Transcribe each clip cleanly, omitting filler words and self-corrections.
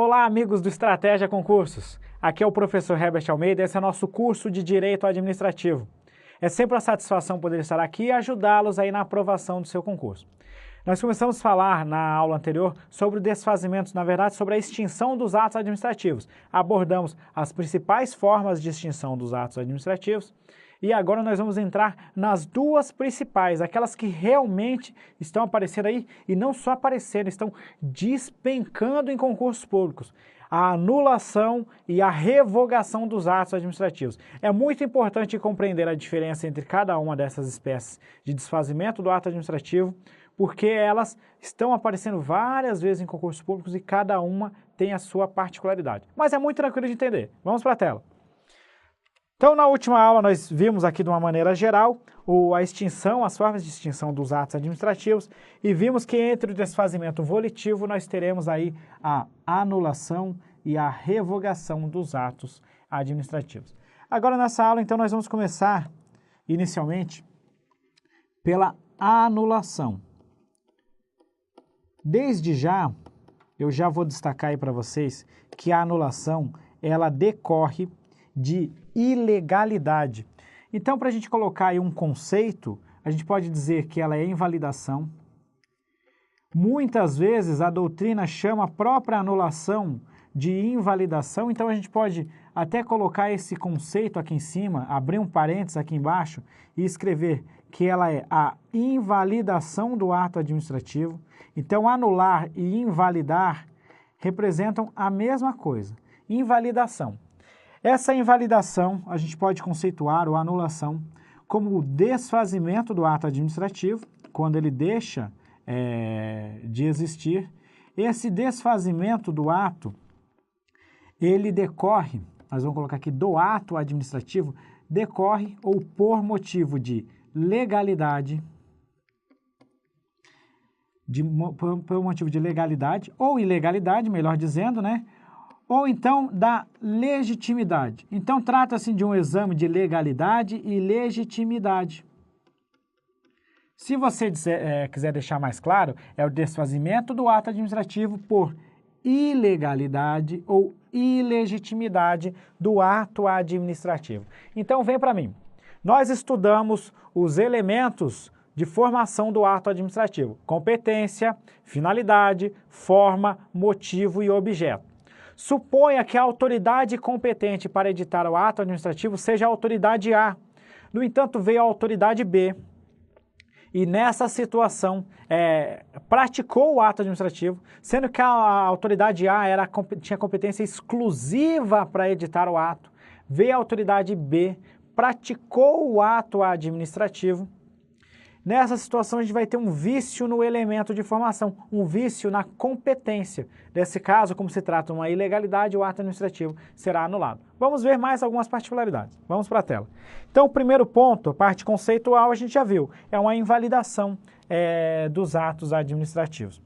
Olá, amigos do Estratégia Concursos. Aqui é o professor Herbert Almeida, esse é o nosso curso de Direito Administrativo. É sempre uma satisfação poder estar aqui e ajudá-los aí na aprovação do seu concurso. Nós começamos a falar na aula anterior sobre o desfazimento, na verdade, sobre a extinção dos atos administrativos. Abordamos as principais formas de extinção dos atos administrativos e agora nós vamos entrar nas duas principais, aquelas que realmente estão aparecendo aí e não só aparecendo, estão despencando em concursos públicos. A anulação e a revogação dos atos administrativos. É muito importante compreender a diferença entre cada uma dessas espécies de desfazimento do ato administrativo, porque elas estão aparecendo várias vezes em concursos públicos e cada uma tem a sua particularidade. Mas é muito tranquilo de entender. Vamos para a tela. Então, na última aula, nós vimos aqui de uma maneira geral a extinção, as formas de extinção dos atos administrativos e vimos que entre o desfazimento volitivo nós teremos aí a anulação e a revogação dos atos administrativos. Agora, nessa aula, então, nós vamos começar, inicialmente, pela anulação. Desde já, eu já vou destacar aí para vocês que a anulação, ela decorre de ilegalidade. Então, para a gente colocar aí um conceito, a gente pode dizer que ela é invalidação. Muitas vezes a doutrina chama a própria anulação de invalidação, então a gente pode até colocar esse conceito aqui em cima, abrir um parênteses aqui embaixo e escrever que ela é a invalidação do ato administrativo. Então, anular e invalidar representam a mesma coisa, invalidação. Essa invalidação a gente pode conceituar, ou anulação, como o desfazimento do ato administrativo, quando ele deixa de existir. Esse desfazimento do ato, ele decorre, nós vamos colocar aqui, do ato administrativo, decorre ou por motivo de legalidade, por motivo de legalidade ou ilegalidade, melhor dizendo, né? Ou então da legitimidade. Então, trata-se de um exame de legalidade e legitimidade. Se você quiser deixar mais claro, é o desfazimento do ato administrativo por ilegalidade ou ilegitimidade do ato administrativo. Então, vem para mim. Nós estudamos os elementos de formação do ato administrativo: competência, finalidade, forma, motivo e objeto. Suponha que a autoridade competente para editar o ato administrativo seja a autoridade A. No entanto, veio a autoridade B e nessa situação praticou o ato administrativo, sendo que a autoridade A tinha competência exclusiva para editar o ato. Veio a autoridade B, praticou o ato administrativo. Nessa situação, a gente vai ter um vício no elemento de formação, um vício na competência. Nesse caso, como se trata de uma ilegalidade, o ato administrativo será anulado. Vamos ver mais algumas particularidades. Vamos para a tela. Então, o primeiro ponto, a parte conceitual, a gente já viu, é uma invalidação dos atos administrativos.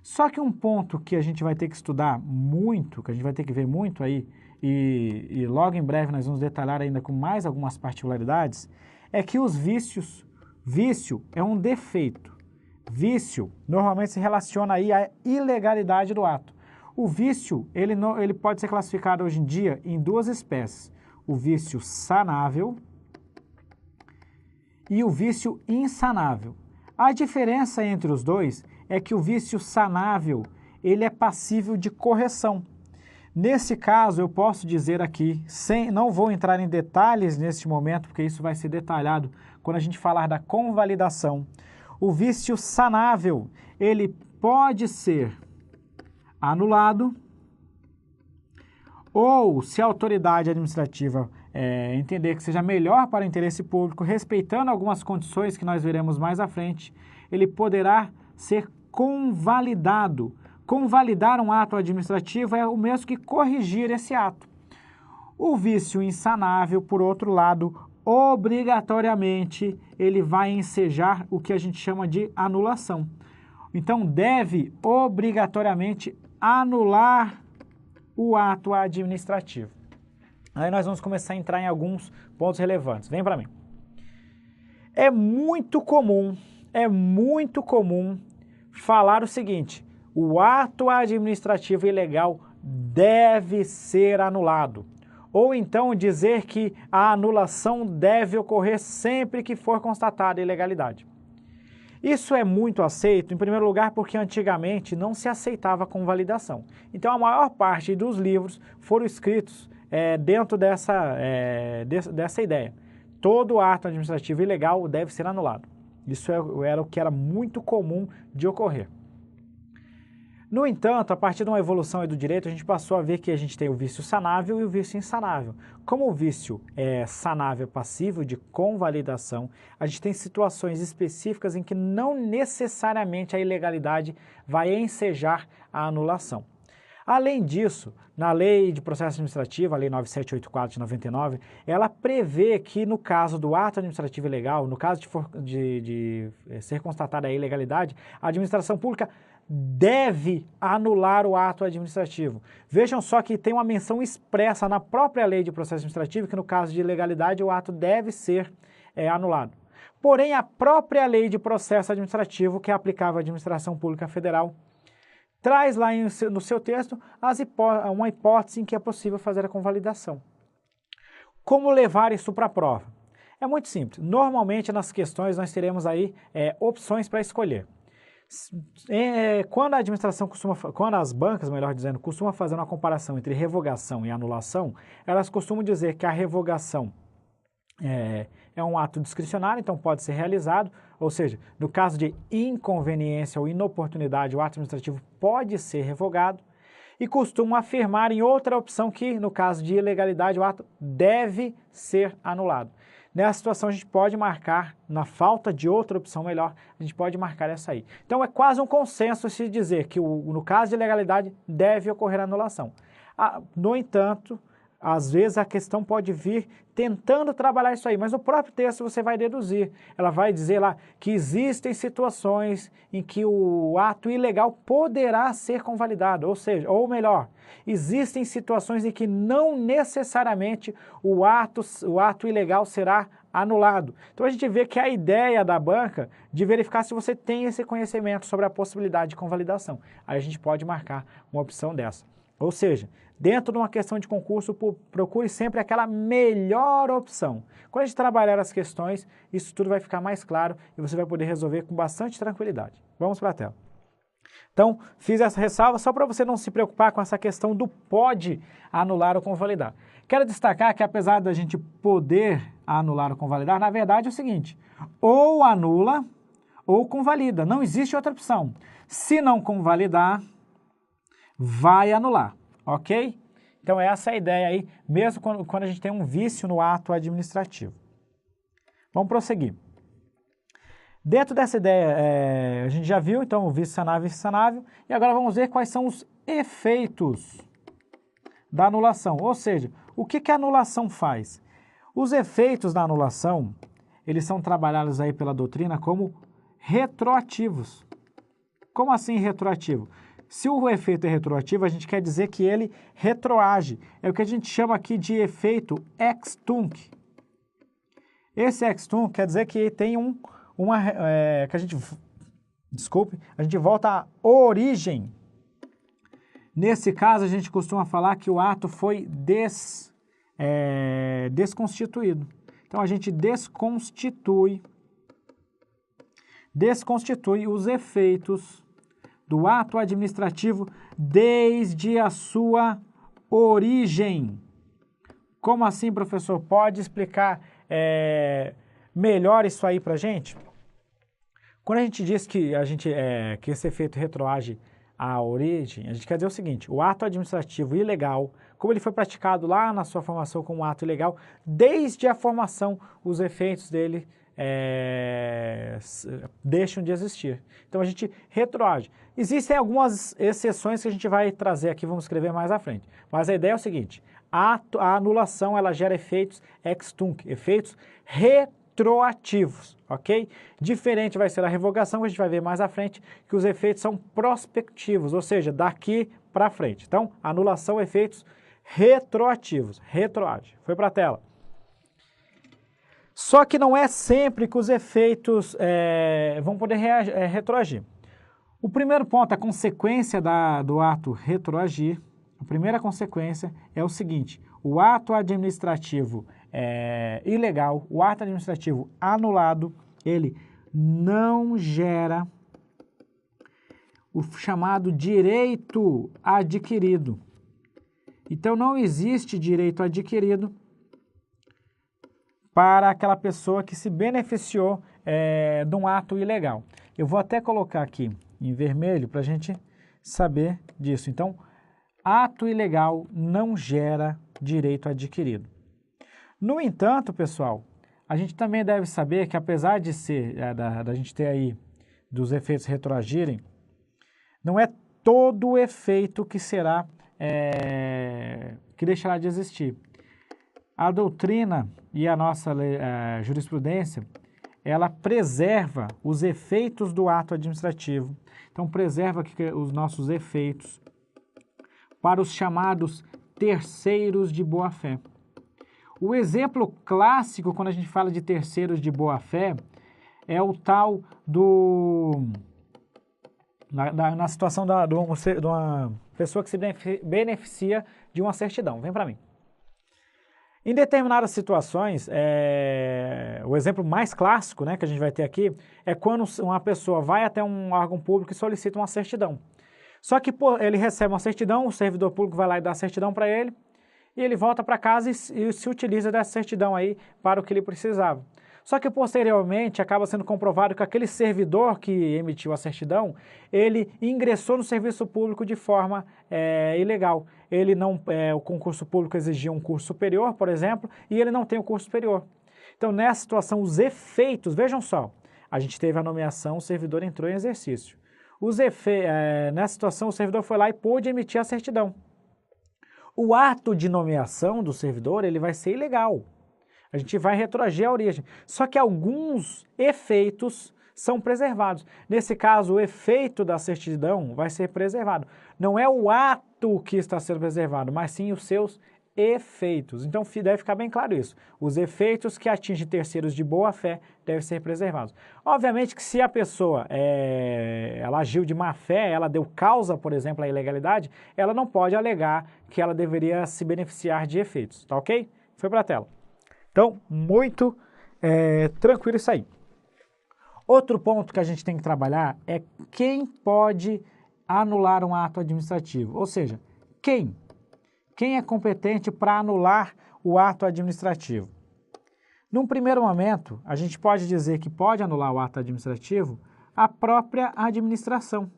Só que um ponto que a gente vai ter que estudar muito, que a gente vai ter que ver muito aí, e logo em breve nós vamos detalhar ainda com mais algumas particularidades, é que os vícios... Vício é um defeito. Vício normalmente se relaciona aí à ilegalidade do ato. O vício, ele pode ser classificado hoje em dia em duas espécies: o vício sanável e o vício insanável. A diferença entre os dois é que o vício sanável, ele é passível de correção. Nesse caso, eu posso dizer aqui, não vou entrar em detalhes neste momento, porque isso vai ser detalhado quando a gente falar da convalidação. O vício sanável, ele pode ser anulado ou, se a autoridade administrativa entender que seja melhor para o interesse público, respeitando algumas condições que nós veremos mais à frente, ele poderá ser convalidado. Convalidar um ato administrativo é o mesmo que corrigir esse ato. O vício insanável, por outro lado, obrigatoriamente, ele vai ensejar o que a gente chama de anulação. Então, deve obrigatoriamente anular o ato administrativo. Aí nós vamos começar a entrar em alguns pontos relevantes. Vem para mim. É muito comum falar o seguinte: o ato administrativo ilegal deve ser anulado. Ou então dizer que a anulação deve ocorrer sempre que for constatada ilegalidade. Isso é muito aceito, em primeiro lugar, porque antigamente não se aceitava convalidação. Então, a maior parte dos livros foram escritos dentro dessa ideia. Todo ato administrativo ilegal deve ser anulado. Isso era o que era muito comum de ocorrer. No entanto, a partir de uma evolução do direito, a gente passou a ver que a gente tem o vício sanável e o vício insanável. Como o vício sanável passível de convalidação, a gente tem situações específicas em que não necessariamente a ilegalidade vai ensejar a anulação. Além disso, na Lei de Processo Administrativo, a Lei 9784 de 99, ela prevê que no caso do ato administrativo ilegal, no caso de ser constatada a ilegalidade, a administração pública deve anular o ato administrativo. Vejam só que tem uma menção expressa na própria Lei de Processo Administrativo que no caso de ilegalidade o ato deve ser anulado. Porém, a própria Lei de Processo Administrativo, que é aplicável à Administração Pública Federal, traz lá no seu texto uma hipótese em que é possível fazer a convalidação. Como levar isso para a prova? É muito simples. Normalmente nas questões nós teremos aí opções para escolher. Quando a administração quando as bancas, melhor dizendo, costumam fazer uma comparação entre revogação e anulação, elas costumam dizer que a revogação é um ato discricionário, então pode ser realizado, ou seja, no caso de inconveniência ou inoportunidade, o ato administrativo pode ser revogado, e costumam afirmar em outra opção que, no caso de ilegalidade, o ato deve ser anulado. Nessa situação, a gente pode marcar, na falta de outra opção melhor, a gente pode marcar essa aí. Então, é quase um consenso se dizer que, no caso de ilegalidade, deve ocorrer a anulação. No entanto, às vezes a questão pode vir tentando trabalhar isso aí, mas no próprio texto você vai deduzir. Ela vai dizer lá que existem situações em que o ato ilegal poderá ser convalidado, ou seja, ou melhor, existem situações em que não necessariamente o ato ilegal será anulado. Então a gente vê que a ideia da banca de verificar se você tem esse conhecimento sobre a possibilidade de convalidação. Aí a gente pode marcar uma opção dessa. Ou seja, dentro de uma questão de concurso, procure sempre aquela melhor opção. Quando a gente trabalhar as questões, isso tudo vai ficar mais claro e você vai poder resolver com bastante tranquilidade. Vamos para a tela. Então, fiz essa ressalva só para você não se preocupar com essa questão do pode anular ou convalidar. Quero destacar que apesar da gente poder anular ou convalidar, na verdade é o seguinte, ou anula ou convalida, não existe outra opção. Se não convalidar, vai anular, ok? Então essa é a ideia aí, mesmo quando a gente tem um vício no ato administrativo. Vamos prosseguir. Dentro dessa ideia, a gente já viu, então, o vício sanável e insanável, e agora vamos ver quais são os efeitos da anulação, ou seja, o que a anulação faz? Os efeitos da anulação, eles são trabalhados aí pela doutrina como retroativos. Como assim retroativo? Se o efeito é retroativo, a gente quer dizer que ele retroage. É o que a gente chama aqui de efeito ex tunc. Esse ex tunc quer dizer que tem a gente volta à origem. Nesse caso, a gente costuma falar que o ato foi desconstituído. Então, a gente desconstitui os efeitos do ato administrativo desde a sua origem. Como assim, professor? Pode explicar melhor isso aí para a gente? Quando a gente diz que esse efeito retroage à origem, a gente quer dizer o seguinte, o ato administrativo ilegal, como ele foi praticado lá na sua formação como ato ilegal, desde a formação, os efeitos dele deixam de existir. Então a gente retroage. Existem algumas exceções que a gente vai trazer aqui, vamos escrever mais à frente. Mas a ideia é o seguinte, a anulação ela gera efeitos ex tunc, efeitos retroativos, ok? Diferente vai ser a revogação, que a gente vai ver mais à frente, que os efeitos são prospectivos, ou seja, daqui para frente. Então, anulação, efeitos retroativos, retroage. Foi para a tela. Só que não é sempre que os efeitos vão poder retroagir. O primeiro ponto, a consequência do ato retroagir, a A primeira consequência é o seguinte: o ato administrativo ilegal, o ato administrativo anulado, ele não gera o chamado direito adquirido. Então, não existe direito adquirido para aquela pessoa que se beneficiou de um ato ilegal. Eu vou até colocar aqui em vermelho para a gente saber disso. Então, ato ilegal não gera direito adquirido. No entanto, pessoal, a gente também deve saber que apesar de ser, da gente ter aí dos efeitos retroagirem, não é todo o efeito que será, que deixará de existir. A doutrina e a nossa jurisprudência, ela preserva os efeitos do ato administrativo. Então, preserva os nossos efeitos para os chamados terceiros de boa-fé. O exemplo clássico, quando a gente fala de terceiros de boa-fé, é o tal do... Na situação de uma pessoa que se beneficia de uma certidão. Vem para mim. Em determinadas situações, o exemplo mais clássico, né, que a gente vai ter aqui é quando uma pessoa vai até um órgão público e solicita uma certidão. Só que ele recebe uma certidão, o servidor público vai lá e dá a certidão para ele, e ele volta para casa e se utiliza dessa certidão aí para o que ele precisava. Só que posteriormente acaba sendo comprovado que aquele servidor que emitiu a certidão, ele ingressou no serviço público de forma ilegal. Ele não, o concurso público exigia um curso superior, por exemplo, e ele não tem o curso superior. Então, nessa situação, os efeitos, vejam só, a gente teve a nomeação, o servidor entrou em exercício. Nessa situação, o servidor foi lá e pôde emitir a certidão. O ato de nomeação do servidor, ele vai ser ilegal. A gente vai retroagir a origem. Só que alguns efeitos são preservados. Nesse caso, o efeito da certidão vai ser preservado. Não é o ato que está sendo preservado, mas sim os seus efeitos. Então, deve ficar bem claro isso. Os efeitos que atingem terceiros de boa-fé devem ser preservados. Obviamente que se a pessoa ela agiu de má-fé, ela deu causa, por exemplo, à ilegalidade, ela não pode alegar que ela deveria se beneficiar de efeitos, tá ok? Foi para a tela. Então, muito tranquilo isso aí. Outro ponto que a gente tem que trabalhar é quem pode anular um ato administrativo. Ou seja, quem é competente para anular o ato administrativo? Num primeiro momento, a gente pode dizer que pode anular o ato administrativo a própria administração.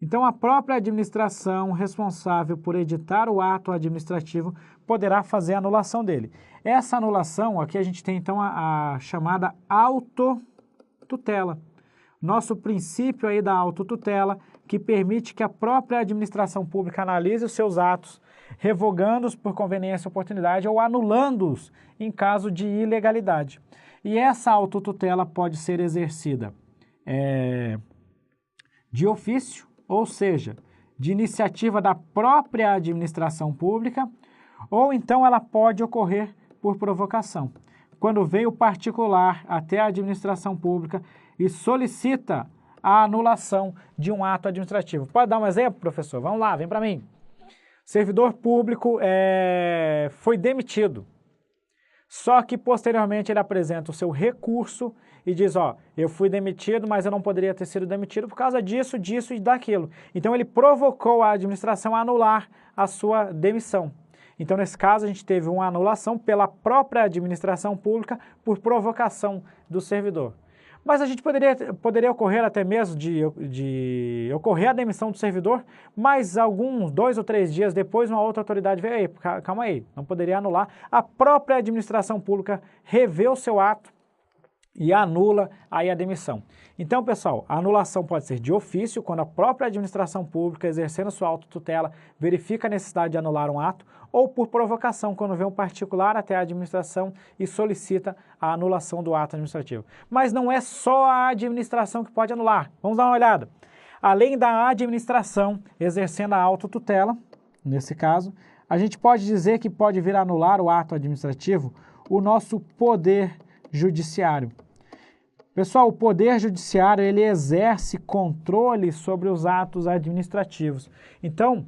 Então, a própria administração responsável por editar o ato administrativo poderá fazer a anulação dele. Essa anulação, aqui a gente tem então a chamada autotutela. Nosso princípio aí da autotutela, que permite que a própria administração pública analise os seus atos, revogando-os por conveniência e oportunidade ou anulando-os em caso de ilegalidade. E essa autotutela pode ser exercida de ofício, ou seja, de iniciativa da própria administração pública, ou então ela pode ocorrer por provocação, quando vem o particular até a administração pública e solicita a anulação de um ato administrativo. Pode dar um exemplo, professor? Vamos lá, vem para mim. Servidor público foi demitido, só que posteriormente ele apresenta o seu recurso e diz, eu fui demitido, mas eu não poderia ter sido demitido por causa disso, disso e daquilo. Então ele provocou a administração a anular a sua demissão. Então, nesse caso, a gente teve uma anulação pela própria administração pública por provocação do servidor. Mas a gente poderia ocorrer até mesmo de ocorrer a demissão do servidor, mas 2 ou 3 dias depois uma outra autoridade veio, calma aí, não poderia anular. A própria administração pública revê o seu ato e anula aí a demissão. Então, pessoal, a anulação pode ser de ofício, quando a própria administração pública, exercendo sua autotutela, verifica a necessidade de anular um ato, ou por provocação, quando vem um particular até a administração e solicita a anulação do ato administrativo. Mas não é só a administração que pode anular. Vamos dar uma olhada. Além da administração exercendo a autotutela, nesse caso, a gente pode dizer que pode vir a anular o ato administrativo o nosso poder judiciário. Pessoal, o Poder Judiciário, ele exerce controle sobre os atos administrativos. Então,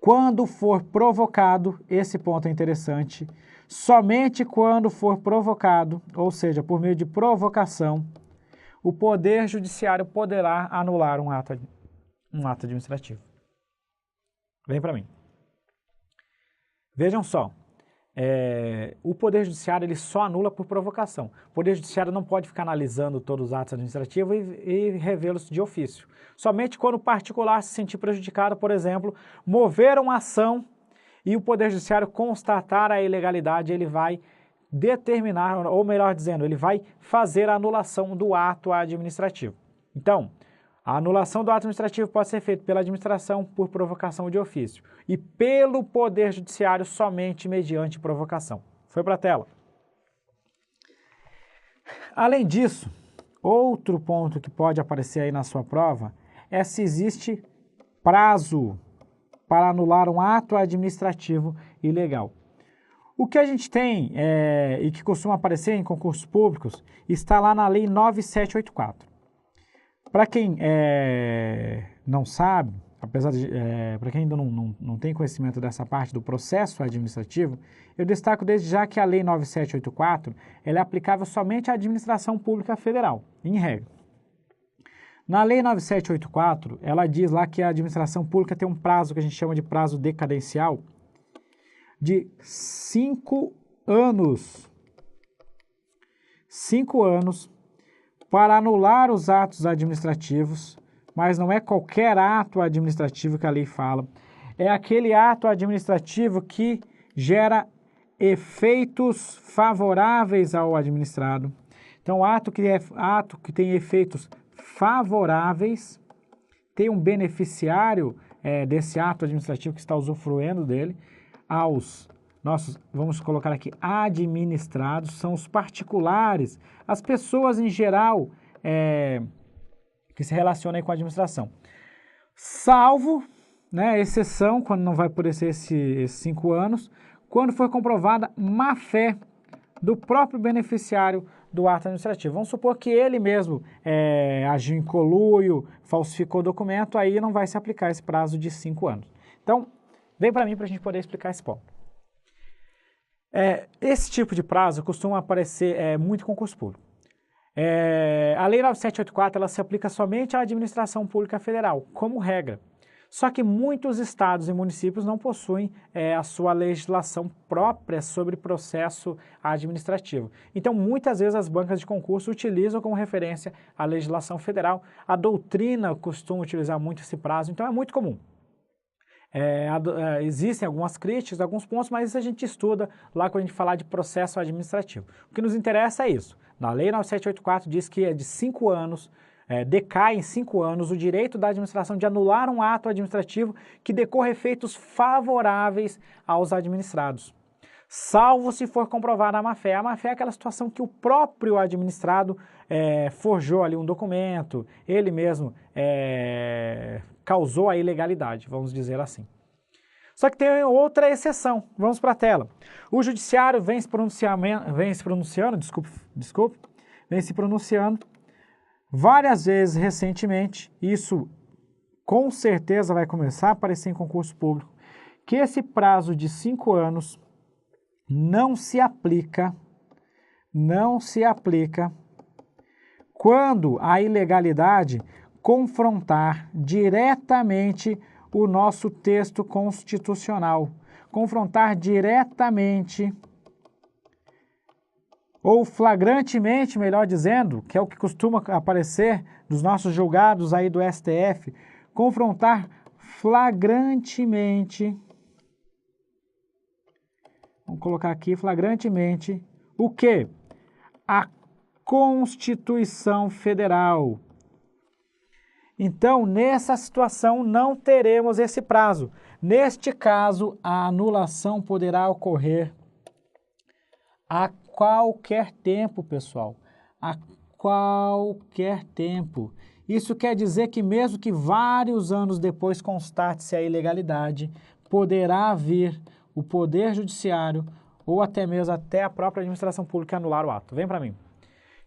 quando for provocado, esse ponto é interessante, somente quando for provocado, ou seja, por meio de provocação, o Poder Judiciário poderá anular um ato administrativo. Vem para mim. Vejam só, o Poder Judiciário ele só anula por provocação. O Poder Judiciário não pode ficar analisando todos os atos administrativos e revê-los de ofício. Somente quando o particular se sentir prejudicado, por exemplo, mover uma ação e o Poder Judiciário constatar a ilegalidade, ele vai determinar, ou melhor dizendo, ele vai fazer a anulação do ato administrativo. Então, a anulação do ato administrativo pode ser feita pela administração por provocação de ofício e pelo Poder Judiciário somente mediante provocação. Foi para a tela. Além disso, outro ponto que pode aparecer aí na sua prova é se existe prazo para anular um ato administrativo ilegal. O que a gente tem e que costuma aparecer em concursos públicos está lá na Lei 9784. Para quem não sabe, apesar de para quem ainda não tem conhecimento dessa parte do processo administrativo, eu destaco desde já que a Lei 9784 ela é aplicável somente à administração pública federal, em regra. Na Lei 9784, ela diz lá que a administração pública tem um prazo que a gente chama de prazo decadencial de 5 anos. 5 anos para anular os atos administrativos, mas não é qualquer ato administrativo que a lei fala, é aquele ato administrativo que gera efeitos favoráveis ao administrado. Então, ato que tem efeitos favoráveis, tem um beneficiário desse ato administrativo que está usufruindo dele, aos nossos, vamos colocar aqui, administrados, são os particulares, as pessoas em geral que se relacionam com a administração. Salvo, exceção, quando não vai por esses 5 anos, quando for comprovada má-fé do próprio beneficiário do ato administrativo. Vamos supor que ele mesmo agiu em conluio, falsificou o documento, aí não vai se aplicar esse prazo de 5 anos. Então, vem para mim para a gente poder explicar esse ponto. Esse tipo de prazo costuma aparecer muito em concurso público. A Lei 9784 ela se aplica somente à administração pública federal, como regra. Só que muitos estados e municípios não possuem a sua legislação própria sobre processo administrativo. Então, muitas vezes as bancas de concurso utilizam como referência a legislação federal. A doutrina costuma utilizar muito esse prazo, então é muito comum. Existem algumas críticas, alguns pontos, mas isso a gente estuda lá quando a gente falar de processo administrativo. O que nos interessa é isso. Na Lei 9784 diz que é de 5 anos, decai em 5 anos o direito da administração de anular um ato administrativo que decorra efeitos favoráveis aos administrados, salvo se for comprovada a má-fé. A má-fé é aquela situação que o próprio administrado forjou ali um documento, ele mesmo causou a ilegalidade, vamos dizer assim. Só que tem outra exceção, vamos para a tela. O judiciário vem se pronunciando várias vezes recentemente, isso com certeza vai começar a aparecer em concurso público, que esse prazo de 5 anos não se aplica quando a ilegalidade confrontar diretamente o nosso texto constitucional, confrontar diretamente ou flagrantemente, melhor dizendo, que é o que costuma aparecer dos nossos julgados aí do STF, confrontar flagrantemente, vamos colocar aqui flagrantemente, o quê? A Constituição Federal. Então, nessa situação, não teremos esse prazo. Neste caso, a anulação poderá ocorrer a qualquer tempo, pessoal. A qualquer tempo. Isso quer dizer que mesmo que vários anos depois constate-se a ilegalidade, poderá vir o Poder Judiciário ou até mesmo a própria administração pública anular o ato. Vem para mim.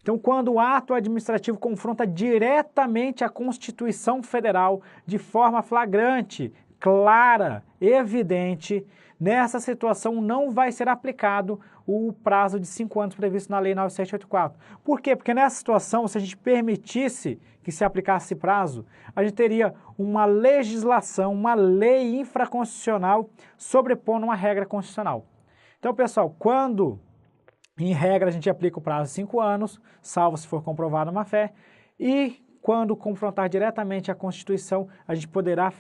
Então, quando o ato administrativo confronta diretamente a Constituição Federal de forma flagrante, clara, evidente, nessa situação não vai ser aplicado o prazo de 5 anos previsto na Lei 9784. Por quê? Porque nessa situação, se a gente permitisse que se aplicasse esse prazo, a gente teria uma legislação, uma lei infraconstitucional sobrepondo uma regra constitucional. Então, pessoal, quando, em regra, a gente aplica o prazo de 5 anos, salvo se for comprovada uma má-fé, e quando confrontar diretamente a Constituição, a gente poderá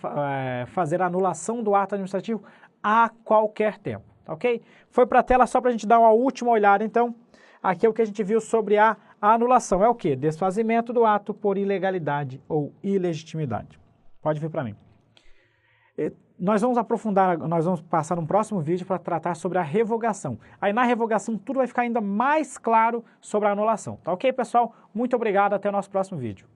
fazer a anulação do ato administrativo a qualquer tempo, tá ok? Foi para a tela só para a gente dar uma última olhada, então, aqui é o que a gente viu sobre a anulação. É o quê? Desfazimento do ato por ilegalidade ou ilegitimidade. Pode vir para mim. Nós vamos aprofundar, nós vamos passar num próximo vídeo para tratar sobre a revogação. Aí na revogação tudo vai ficar ainda mais claro sobre a anulação, tá ok, pessoal? Muito obrigado, até o nosso próximo vídeo.